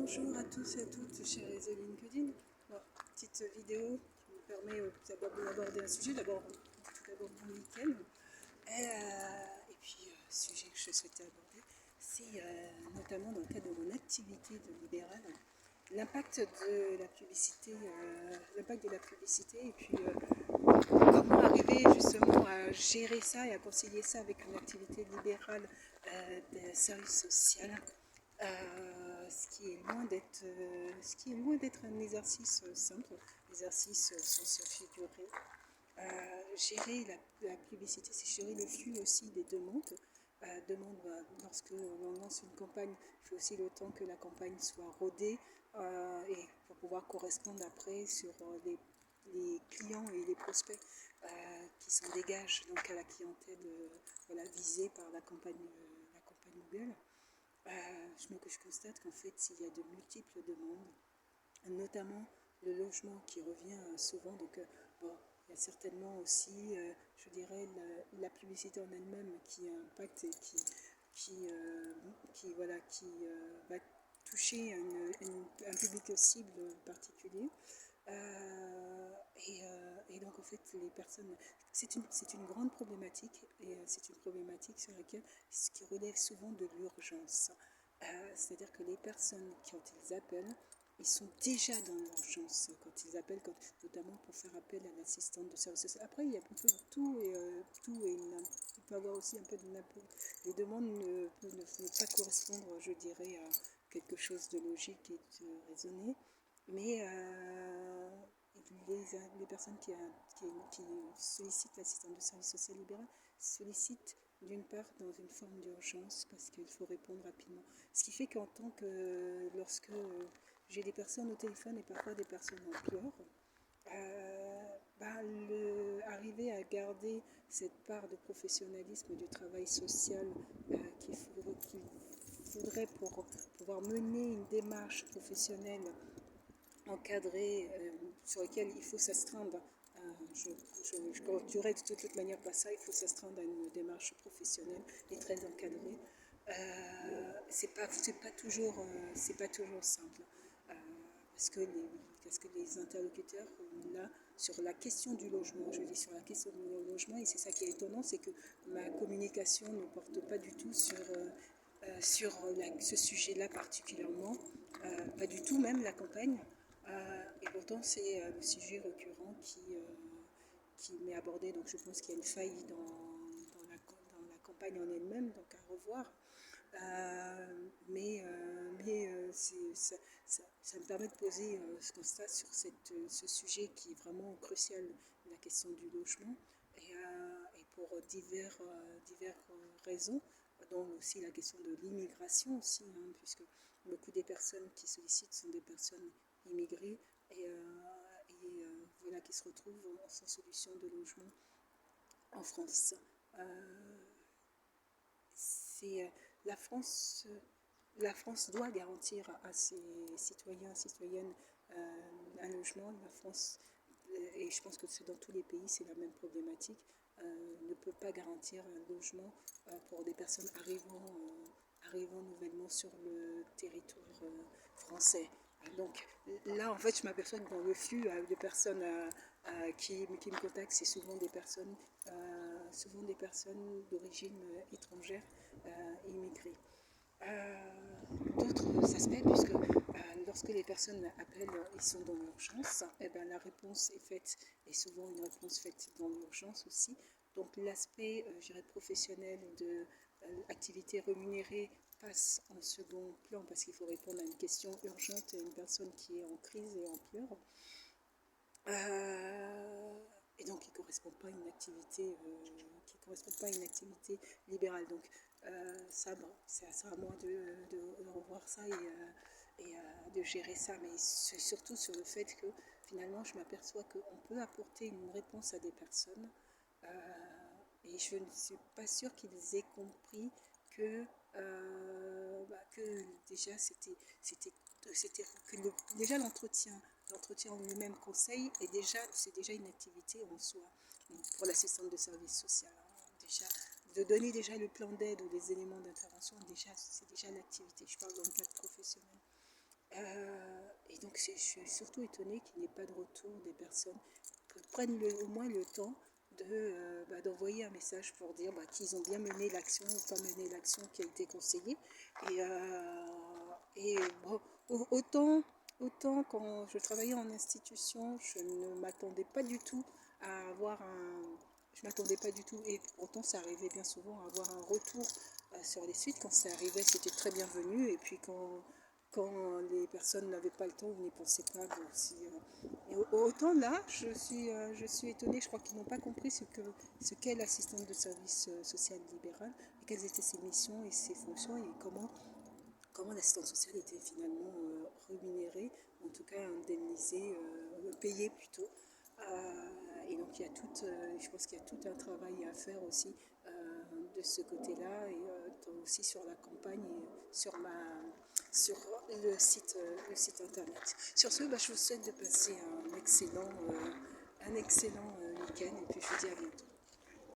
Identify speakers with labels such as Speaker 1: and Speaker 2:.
Speaker 1: Bonjour à tous et à toutes, chers réseaux LinkedIn. Alors, petite vidéo qui me permet d'aborder un sujet. Tout d'abord bon week-end. Et puis, sujet que je souhaitais aborder, c'est notamment dans le cadre de mon activité de libérale, l'impact de la publicité, et puis comment arriver justement à gérer ça et à concilier ça avec une activité libérale de service social. Ce qui est loin d'être un exercice simple, exercice sans se figurer. Gérer la publicité, c'est gérer le flux aussi des demandes. Lorsque l'on lance une campagne, il faut aussi le temps que la campagne soit rodée et pour pouvoir correspondre après sur les clients et les prospects qui s'en dégagent donc à la clientèle visée par la campagne Google. Je constate qu'en fait, il y a de multiples demandes, notamment le logement qui revient souvent. Donc, il y a certainement aussi, je dirais, la publicité en elle-même qui impacte et qui va toucher un public cible particulier. Et donc en fait les personnes, c'est une grande problématique et c'est une problématique sur laquelle ce qui relève souvent de l'urgence. C'est-à-dire que les personnes quand ils appellent, ils sont déjà dans l'urgence quand ils appellent, notamment pour faire appel à l'assistante de service social. Après il y a un peu de tout et il peut y avoir aussi un peu de n'importe. Les demandes ne peuvent pas correspondre, je dirais, à quelque chose de logique et de raisonné. Mais les personnes qui sollicitent l'assistante de service social libéral sollicitent d'une part dans une forme d'urgence parce qu'il faut répondre rapidement. Ce qui fait qu'en tant que lorsque j'ai des personnes au téléphone et parfois des personnes en pleurs, arriver à garder cette part de professionnalisme du travail social qu'il faudrait pour pouvoir mener une démarche professionnelle encadré sur lequel il faut s'astreindre. Je conclurai de toute manière par ça, il faut s'astreindre à une démarche professionnelle et très encadrée. C'est pas toujours simple parce que les interlocuteurs là sur la question du logement, je dis sur la question du logement, et c'est ça qui est étonnant, c'est que ma communication ne porte pas du tout sur ce sujet-là particulièrement, pas du tout même la campagne. Et pourtant, c'est le sujet récurrent qui m'est abordé. Donc, je pense qu'il y a une faille dans la campagne en elle-même, donc à revoir. Ça me permet de poser ce constat sur ce sujet qui est vraiment crucial, la question du logement, et pour diverses raisons, dont aussi la question de l'immigration aussi, puisque beaucoup des personnes qui sollicitent sont des personnes immigrés voilà, qui se retrouvent sans solution de logement en France. La France doit garantir à ses citoyens, citoyennes un logement. La France, et je pense que c'est dans tous les pays, c'est la même problématique, ne peut pas garantir un logement pour des personnes arrivant nouvellement sur le territoire français. Donc là, en fait, je m'aperçois que dans le flux de personnes qui me contactent, c'est souvent des personnes d'origine étrangère immigrées. D'autres aspects, puisque lorsque les personnes appellent, ils sont dans l'urgence, et la réponse est faite, et souvent une réponse faite dans l'urgence aussi. Donc l'aspect, je dirais, professionnel de l'activité rémunérée passe en second plan parce qu'il faut répondre à une question urgente et à une personne qui est en crise et en pleurs. Et donc qui ne correspond pas à une activité libérale. Donc c'est à moi de revoir ça et de gérer ça, mais c'est surtout sur le fait que finalement je m'aperçois qu'on peut apporter une réponse à des personnes et je ne suis pas sûre qu'ils aient compris que déjà déjà l'entretien en lui-même conseil c'est déjà une activité en soi pour l'assistante de service social. Déjà, de donner déjà le plan d'aide ou les éléments d'intervention, c'est déjà l'activité. Je parle dans le cadre professionnel. Et donc, je suis surtout étonnée qu'il n'y ait pas de retour des personnes qui prennent au moins le temps d'envoyer un message pour dire qu'ils ont bien mené l'action ou pas mené l'action qui a été conseillée. Et bon, autant quand je travaillais en institution, je ne m'attendais pas du tout à avoir je m'attendais pas du tout, et pourtant ça arrivait bien souvent à avoir un retour sur les suites. Quand ça arrivait, c'était très bienvenu, et puis quand les personnes n'avaient pas le temps ou n'y pensaient pas, bon, aussi, et autant là, je suis étonnée. Je crois qu'ils n'ont pas compris ce qu'est l'assistante de service social libéral, et quelles étaient ses missions et ses fonctions, et comment l'assistante sociale était finalement rémunérée, en tout cas indemnisée, payée plutôt. Et donc je pense qu'il y a tout un travail à faire aussi de ce côté-là, et aussi sur la campagne et sur le site internet. Sur ce, je vous souhaite de passer un excellent week-end, et puis je vous dis à bientôt.